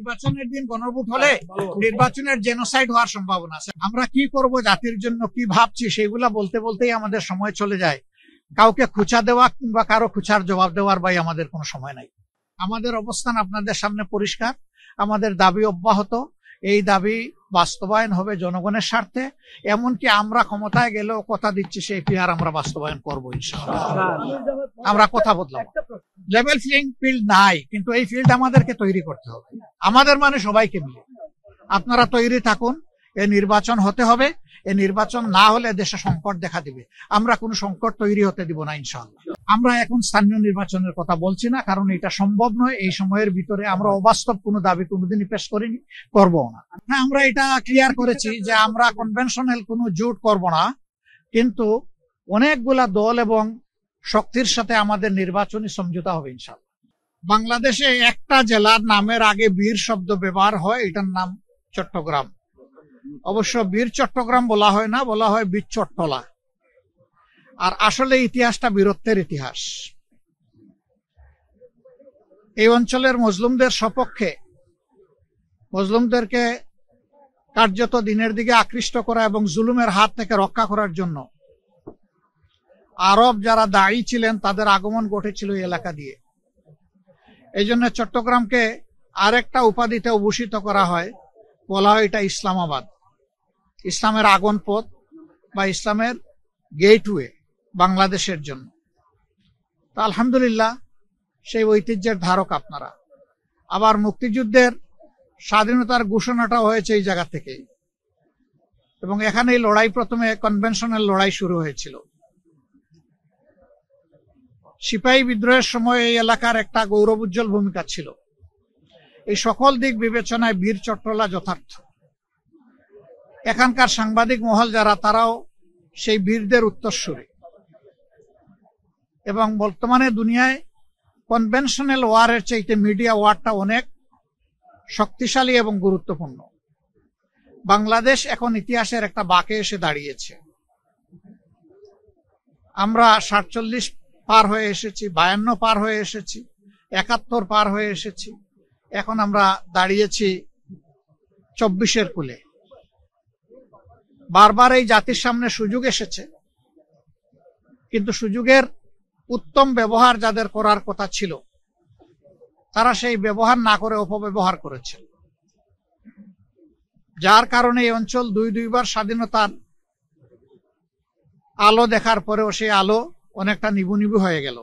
নির্বাচনের দিন গণভোট হলে নির্বাচনের জেনোসাইড হওয়ার সম্ভাবনা আছে। আমরা কি করব, জাতির জন্য কি ভাবছি, সেগুলা বলতে বলতেই আমাদের সময় চলে যায়। কাউকে খুঁচা দেওয়া কিংবা কারো খুঁচার জবাব দেওয়ার ভাই আমাদের কোনো সময় নাই। আমাদের অবস্থান আপনাদের সামনে পরিষ্কার। আমাদের দাবি অব্যাহত। এই দাবি বাস্তবায়ন হবে জনগণের স্বার্থে। এমনকি আমরা ক্ষমতায় গেলেও কথা দিচ্ছি সেই পিয়ার আমরা বাস্তবায়ন করবো ইনশাআল্লাহ। আমরা কথা বদলাম। লেভেল প্লেইং ফিল্ড নাই, কিন্তু এই ফিল্ড আমাদেরকে তৈরি করতে হবে, আমাদের মানে সবাইকে মিলে। আপনারা তৈরি থাকুন, এই নির্বাচন হতে হবে। এই নির্বাচন না হলে দেশে সংকট দেখা দিবে। আমরা কোনো সংকট তৈরি হতে দিব না ইনশাআল্লাহ। আমরা এখন স্থানীয় নির্বাচনের কথা বলছি না, কারণ এটা সম্ভব নয়। এই সময়ের ভিতরে আমরা অবাস্তব কোনো দাবি কোনোদিনই পেশ করিনি, করবো না। হ্যাঁ, আমরা এটা ক্লিয়ার করেছি যে আমরা কনভেনশনাল কোনো জোট করব না, কিন্তু অনেকগুলা দল এবং শক্তির সাথে আমাদের নির্বাচনী সমঝোতা হবে ইনশাআল্লাহ। বাংলাদেশে একটা জেলার নামের আগে বীর শব্দ ব্যবহার হয়, এটার নাম চট্টগ্রাম। অবশ্য বীর চট্টগ্রাম বলা হয় না, বলা হয় বীর চট্টলা। আর আসলে ইতিহাসটা বীরত্বের ইতিহাস। এই অঞ্চলের মজলুমদের সপক্ষে, মজলুমদেরকে কার্যত দিনের দিকে আকৃষ্ট করা এবং জুলুমের হাত থেকে রক্ষা করার জন্য আরব যারা দায়ী ছিলেন তাদের আগমন ঘটেছিল এই এলাকা দিয়ে। এই জন্য চট্টগ্রামকে আরেকটা উপাধিতে ভূষিত করা হয়, বলা হয় এটা ইসলামাবাদ, ইসলামের আগন পথ বা ইসলামের গেটওয়ে বাংলাদেশের জন্য। তা আলহামদুলিল্লাহ সেই ঐতিহ্যের ধারক আপনারা। আবার মুক্তিযুদ্ধের স্বাধীনতার ঘোষণাটা হয়েছে এই জায়গা থেকে, এবং এখানেই লড়াই, প্রথমে কনভেনশনাল লড়াই শুরু হয়েছিল। সিপাহী বিদ্রোহের সময় এই এলাকার একটা গৌরবোজ্জ্বল ভূমিকা ছিল। এই সকল দিক বিবেচনায় বীর চট্টলা যথার্থ। এখানকার সাংবাদিক মহল যারা, তারাও সেই বীরদের উত্তরসূরি। এবং বর্তমানে দুনিয়ায় কনভেনশনাল ওয়ারের চাইতে মিডিয়া ওয়ারটা অনেক শক্তিশালী এবং গুরুত্বপূর্ণ। বাংলাদেশ এখন ইতিহাসের একটা বাঁকে এসে দাঁড়িয়েছে। আমরা 47 পার হয়ে এসেছি, 52 পার হয়ে এসেছি, 71 পার হয়ে এসেছি। এখন আমরা দাঁড়িয়েছি 24-এর কূলে। বারবার এই জাতির সামনে সুযোগ এসেছে, কিন্তু সুযোগের উত্তম ব্যবহার যাদের করার কথা ছিল, তারা সেই ব্যবহার না করে অপব্যবহার করেছে, যার কারণে এই অঞ্চল দুইবার স্বাধীনতার আলো দেখার পরেও সেই আলো অনেকটা নিভু নিভু হয়ে গেল।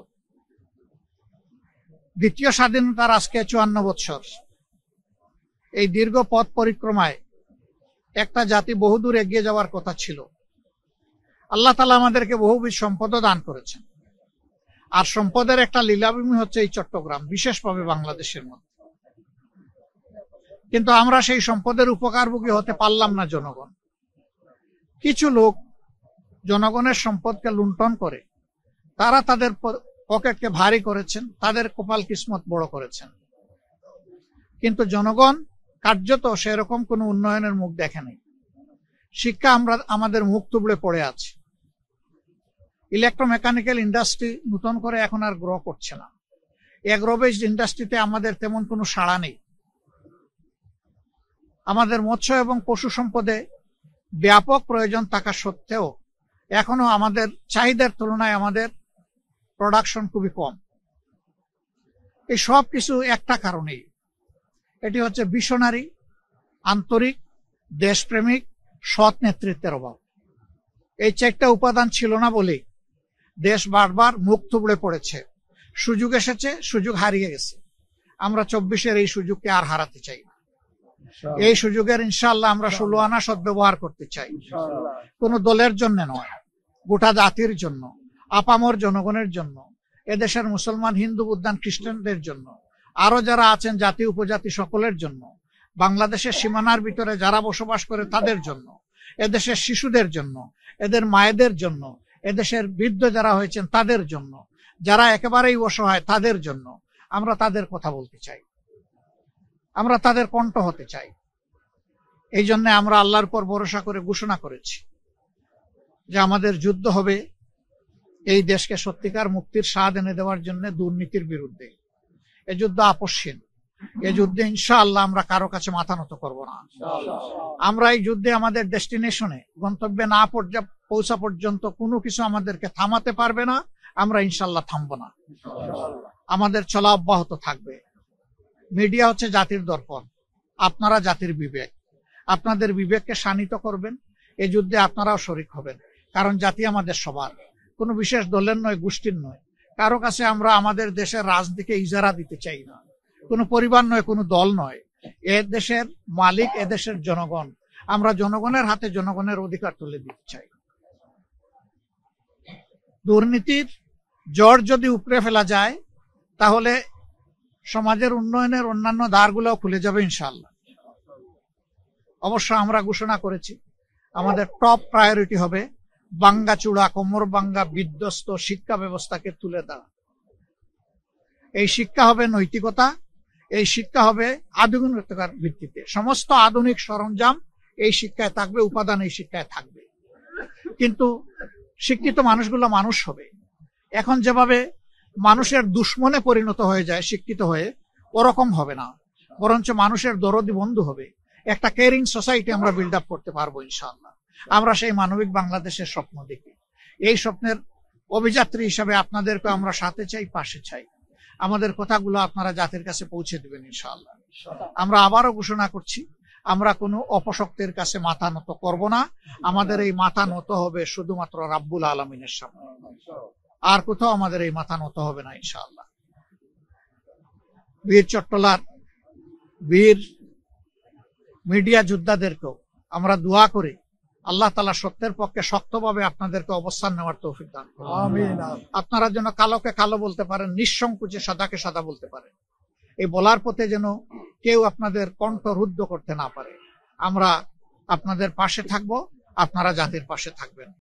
দ্বিতীয় স্বাধীনতার আজকে 54 বৎসর। এই দীর্ঘ পথ পরিক্রমায় একটা জাতি বহুদূর এগিয়ে যাওয়ার কথা ছিল। আল্লাহ তাআলা আমাদেরকে বহুবিধ সম্পদও দান করেছেন, আর সম্পদের একটা লীলাভূমি হচ্ছে এই চট্টগ্রাম, বিশেষভাবে বাংলাদেশের মধ্যে। কিন্তু আমরা সেই সম্পদের উপকারভোগী হতে পারলাম না জনগণ। কিছু লোক জনগণের সম্পদকে লুণ্ঠন করে তারা তাদের পকেটকে ভারী করেছেন, তাদের কপাল কিসমত বড় করেছেন, কিন্তু জনগণ কার্যত সেরকম কোনো উন্নয়নের মুখ দেখেনি। শিক্ষা আমাদের মুখ তুবড়ে পড়ে আছে। ইলেকট্রোমেকানিক্যাল ইন্ডাস্ট্রি নতুন করে এখন আর গ্রো করছে না। এগ্রো বেসড ইন্ডাস্ট্রিতে আমাদের তেমন কোনো সাড়া নেই। আমাদের মৎস্য এবং পশু সম্পদে ব্যাপক প্রয়োজন থাকা সত্ত্বেও এখনো আমাদের চাহিদার তুলনায় আমাদের প্রোডাকশন খুবই কম। এই সব কিছু একটা কারণেই, এটি হচ্ছে ভিশনারি, আন্তরিক, দেশপ্রেমিক, সৎ নেতৃত্বের অভাব। এই 4টা উপাদান ছিল না বলেই দেশ বারবার মুখ থুবড়ে পড়েছে। সুযোগ এসেছে, সুযোগ হারিয়ে গেছে। আমরা 24-এর এই সুযোগকে আর হারাতে চাই না। এই সুযোগের ইনশাআল্লাহ আমরা 16 আনা সদ্ব্যবহার করতে চাই, কোন দলের জন্য নয়, গোটা জাতির জন্য, আপামর জনগণের জন্য, এদেশের মুসলমান, হিন্দু, বুদ্ধান, খ্রিস্টানদের জন্য, আরো যারা আছেন জাতি উপজাতি সকলের জন্য, বাংলাদেশের সীমানার ভিতরে যারা বসবাস করে তাদের জন্য, এদেশের শিশুদের জন্য, এদের মায়েদের জন্য, এদেশের বৃদ্ধ যারা হয়েছেন তাদের জন্য, যারা একেবারেই অসহায় তাদের জন্য আমরা তাদের কথা বলতে চাই, আমরা তাদের কণ্ঠ হতে চাই। এই জন্য আমরা আল্লাহর উপর ভরসা করে ঘোষণা করেছি যে আমাদের যুদ্ধ হবে এই দেশকে সত্যিকার মুক্তির স্বাদ এনে দেওয়ার জন্য দুর্নীতির বিরুদ্ধে। এই যুদ্ধ আপসহীন। এই যুদ্ধে ইনশাআল্লাহ আমরা কারো কাছে মাথা নত করবো না। আমরা এই যুদ্ধে আমাদের ডেস্টিনেশনে গন্তব্যে না পৌঁছা পর্যন্ত কোনো কিছু আমাদেরকে থামাতে পারবে না। আমরা ইনশাআল্লাহ থামবো না, আমাদের চলা অব্যাহত থাকবে। মিডিয়া হচ্ছে জাতির দর্পণ, আপনারা জাতির বিবেক। আপনাদের বিবেককে শানিত করবেন, এই যুদ্ধে আপনারাও শরিক হবেন। কারণ জাতি আমাদের সবার, কোনো বিশেষ দলের নয়, গোষ্ঠীর নয়। কারো কাছে আমরা আমাদের দেশের রাজনীতিকে ইজারা দিতে চাই না, কোনো পরিবার নয়, কোনো দল নয়। এ দেশের মালিক এ দেশের জনগণ। আমরা জনগণের হাতে জনগণের অধিকার তুলে দিতে চাই। দুর্নীতির জড় যদি উপড়ে ফেলা যায়, তাহলে সমাজের উন্নয়নের অন্যান্য দ্বারগুলো খুলে যাবে ইনশাআল্লাহ। অবশ্য আমরা ঘোষণা করেছি, আমাদের টপ প্রায়োরিটি হবে ভাঙ্গাচুরা, কোমর ভাঙ্গা, বিধ্বস্ত শিক্ষা ব্যবস্থাকে তুলে দেওয়া। এই শিক্ষা হবে নৈতিকতা, এই শিক্ষা হবে আধুনিকতার ভিত্তিতে। সমস্ত আধুনিক সরঞ্জাম এই শিক্ষায় থাকবে, উপাদান এই শিক্ষায় থাকবে। কিন্তু শিক্ষিত মানুষগুলো মানুষ হবে। এখন যেভাবে মানুষের দুশ্মনে পরিণত হয়ে যায় শিক্ষিত হয়ে, ওরকম হবে না, বরঞ্চ মানুষের দরদি বন্ধু হবে। একটা কেয়ারিং সোসাইটি আমরা বিল্ড আপ করতে পারবো ইনশাআল্লাহ। আমরা সেই মানবিক বাংলাদেশের স্বপ্ন দেখি। এই স্বপ্নের অভিযাত্রী হিসাবে আপনাদেরকে আমরা সাথে চাই, পাশে চাই। আমাদের কথাগুলো আপনারা জাতির কাছে পৌঁছে দেবেন ইনশাআল্লাহ। আমরা আবারও ঘোষণা করছি, আমরা কোনো অপশক্তির কাছে মাথা নত করব না। আমাদের এই মাথা নত হবে শুধুমাত্র রাব্বুল আলামিনের সামনে, আর কোথাও আমাদের এই মাথা নত হবে না ইনশাআল্লাহ। বীর চট্টলার বীর মিডিয়া যোদ্ধাদেরকেও আমরা দোয়া করি, আল্লাহ তাআলা সত্যের পক্ষে শক্তভাবে আপনাদেরকে অবস্থান নেওয়ার তৌফিক দান করুন। আমিন। আপনারা যেন কালোকে কালো বলতে পারেন, নিঃসংকোচে সাদাকে সাদা বলতে পারেন। এই বলার পথে যেন কেউ আপনাদের কণ্ঠ রুদ্ধ করতে না পারে। আমরা আপনাদের পাশে থাকবো, আপনারা জাতির পাশে থাকবেন।